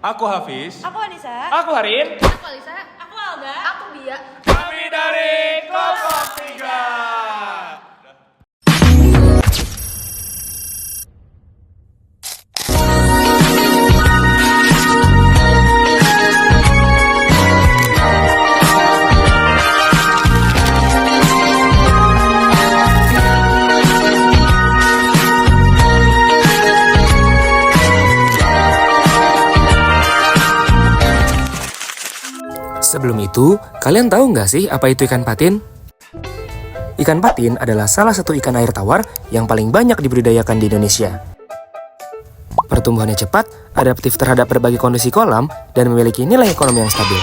Aku Hafiz. Aku Anissa. Aku Harin. Aku Alisa. Aku Alga. Aku Bia. Kami dari Kelompok 3. Sebelum itu, kalian tahu nggak sih apa itu ikan patin? Ikan patin adalah salah satu ikan air tawar yang paling banyak dibudidayakan di Indonesia. Pertumbuhannya cepat, adaptif terhadap berbagai kondisi kolam, dan memiliki nilai ekonomi yang stabil.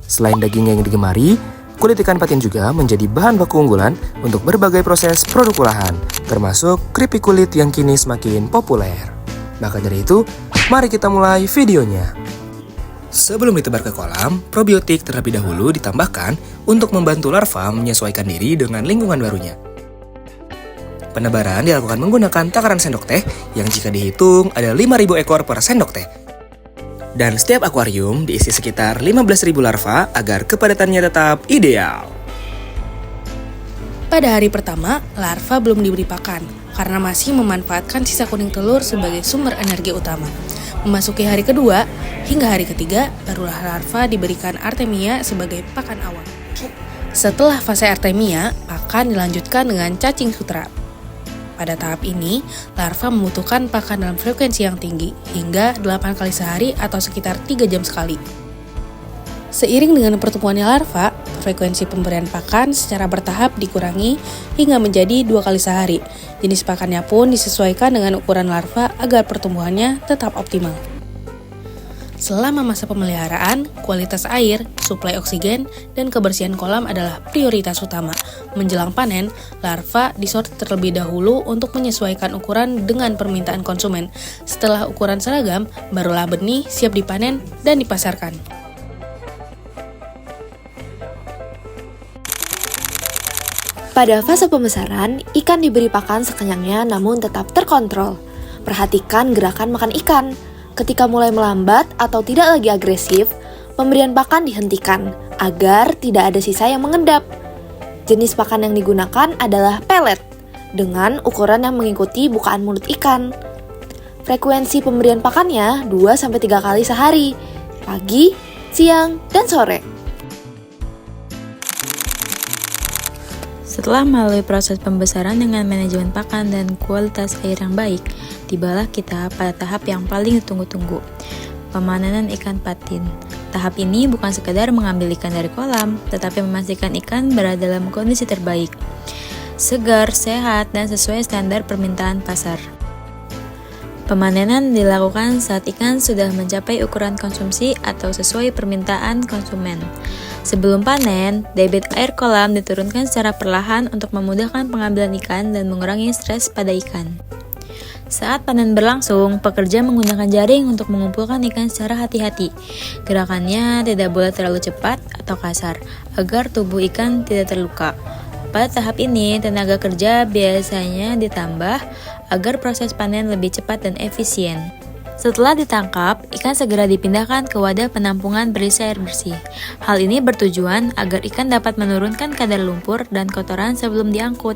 Selain dagingnya yang digemari, kulit ikan patin juga menjadi bahan baku unggulan untuk berbagai proses produk olahan, termasuk keripik kulit yang kini semakin populer. Maka dari itu, mari kita mulai videonya. Sebelum ditebar ke kolam, probiotik terlebih dahulu ditambahkan untuk membantu larva menyesuaikan diri dengan lingkungan barunya. Penebaran dilakukan menggunakan takaran sendok teh yang jika dihitung ada 5.000 ekor per sendok teh. Dan setiap akuarium diisi sekitar 15.000 larva agar kepadatannya tetap ideal. Pada hari pertama, larva belum diberi pakan karena masih memanfaatkan sisa kuning telur sebagai sumber energi utama. Memasuki hari kedua, hingga hari ketiga, barulah larva diberikan artemia sebagai pakan awal. Setelah fase artemia, pakan dilanjutkan dengan cacing sutra. Pada tahap ini, larva membutuhkan pakan dalam frekuensi yang tinggi, hingga 8 kali sehari atau sekitar 3 jam sekali. Seiring dengan pertumbuhannya larva, frekuensi pemberian pakan secara bertahap dikurangi hingga menjadi 2 kali sehari. Jenis pakannya pun disesuaikan dengan ukuran larva agar pertumbuhannya tetap optimal. Selama masa pemeliharaan, kualitas air, suplai oksigen, dan kebersihan kolam adalah prioritas utama. Menjelang panen, larva disortir terlebih dahulu untuk menyesuaikan ukuran dengan permintaan konsumen. Setelah ukuran seragam, barulah benih siap dipanen dan dipasarkan. Pada fase pembesaran, ikan diberi pakan sekenyangnya namun tetap terkontrol. Perhatikan gerakan makan ikan. Ketika mulai melambat atau tidak lagi agresif, pemberian pakan dihentikan agar tidak ada sisa yang mengendap. Jenis pakan yang digunakan adalah pelet dengan ukuran yang mengikuti bukaan mulut ikan. Frekuensi pemberian pakannya 2-3 kali sehari, pagi, siang, dan sore. Setelah melalui proses pembesaran dengan manajemen pakan dan kualitas air yang baik, tibalah kita pada tahap yang paling ditunggu-tunggu, pemanenan ikan patin. Tahap ini bukan sekadar mengambil ikan dari kolam, tetapi memastikan ikan berada dalam kondisi terbaik, segar, sehat, dan sesuai standar permintaan pasar. Pemanenan dilakukan saat ikan sudah mencapai ukuran konsumsi atau sesuai permintaan konsumen. Sebelum panen, debit air kolam diturunkan secara perlahan untuk memudahkan pengambilan ikan dan mengurangi stres pada ikan. Saat panen berlangsung, pekerja menggunakan jaring untuk mengumpulkan ikan secara hati-hati. Gerakannya tidak boleh terlalu cepat atau kasar, agar tubuh ikan tidak terluka. Pada tahap ini, tenaga kerja biasanya ditambah agar proses panen lebih cepat dan efisien. Setelah ditangkap, ikan segera dipindahkan ke wadah penampungan berisi air bersih. Hal ini bertujuan agar ikan dapat menurunkan kadar lumpur dan kotoran sebelum diangkut.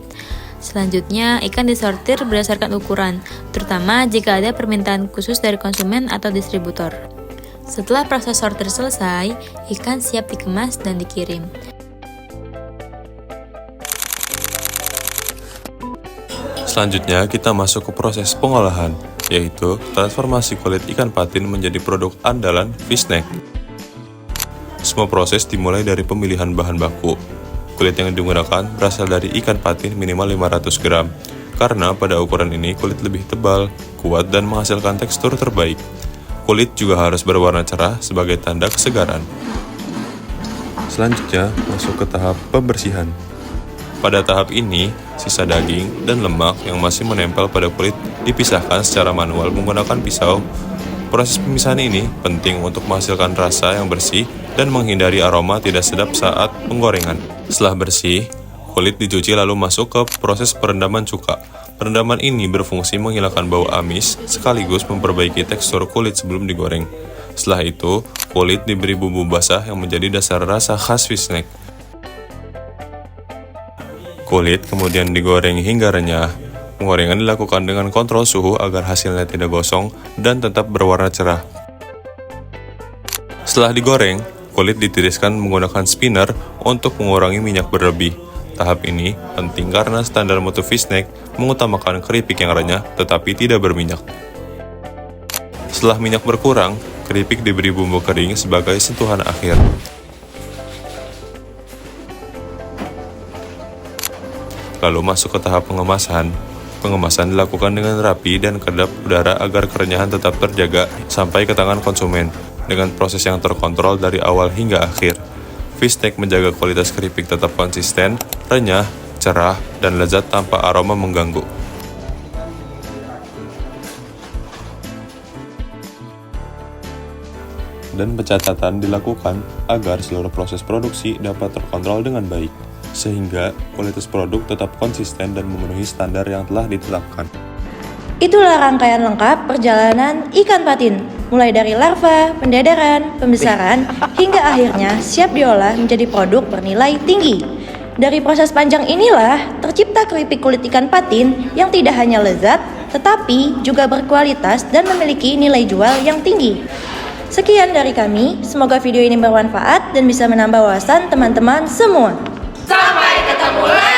Selanjutnya, ikan disortir berdasarkan ukuran, terutama jika ada permintaan khusus dari konsumen atau distributor. Setelah proses sortir selesai, ikan siap dikemas dan dikirim. Selanjutnya, kita masuk ke proses pengolahan, yaitu transformasi kulit ikan patin menjadi produk andalan Fishsnack. Semua proses dimulai dari pemilihan bahan baku. Kulit yang digunakan berasal dari ikan patin minimal 500 gram, karena pada ukuran ini kulit lebih tebal, kuat, dan menghasilkan tekstur terbaik. Kulit juga harus berwarna cerah sebagai tanda kesegaran. Selanjutnya, masuk ke tahap pembersihan. Pada tahap ini, sisa daging dan lemak yang masih menempel pada kulit dipisahkan secara manual menggunakan pisau. Proses pemisahan ini penting untuk menghasilkan rasa yang bersih dan menghindari aroma tidak sedap saat penggorengan. Setelah bersih, kulit dicuci lalu masuk ke proses perendaman cuka. Perendaman ini berfungsi menghilangkan bau amis sekaligus memperbaiki tekstur kulit sebelum digoreng. Setelah itu, kulit diberi bumbu basah yang menjadi dasar rasa khas fish snack. Kulit kemudian digoreng hingga renyah. Penggorengan dilakukan dengan kontrol suhu agar hasilnya tidak gosong dan tetap berwarna cerah. Setelah digoreng, kulit ditiriskan menggunakan spinner untuk mengurangi minyak berlebih. Tahap ini penting karena standar mutu fish snack mengutamakan keripik yang renyah tetapi tidak berminyak. Setelah minyak berkurang, keripik diberi bumbu kering sebagai sentuhan akhir. Lalu masuk ke tahap pengemasan. Pengemasan dilakukan dengan rapi dan kedap udara agar kerenyahan tetap terjaga sampai ke tangan konsumen dengan proses yang terkontrol dari awal hingga akhir. Fish snack menjaga kualitas keripik tetap konsisten, renyah, cerah, dan lezat tanpa aroma mengganggu. Dan pencatatan dilakukan agar seluruh proses produksi dapat terkontrol dengan baik, sehingga kualitas produk tetap konsisten dan memenuhi standar yang telah ditetapkan. Itulah rangkaian lengkap perjalanan ikan patin, mulai dari larva, pendedaran, pembesaran, hingga akhirnya siap diolah menjadi produk bernilai tinggi. Dari proses panjang inilah tercipta keripik kulit ikan patin yang tidak hanya lezat, tetapi juga berkualitas dan memiliki nilai jual yang tinggi. Sekian dari kami, semoga video ini bermanfaat dan bisa menambah wawasan teman-teman semua. Sampai ketemu lagi.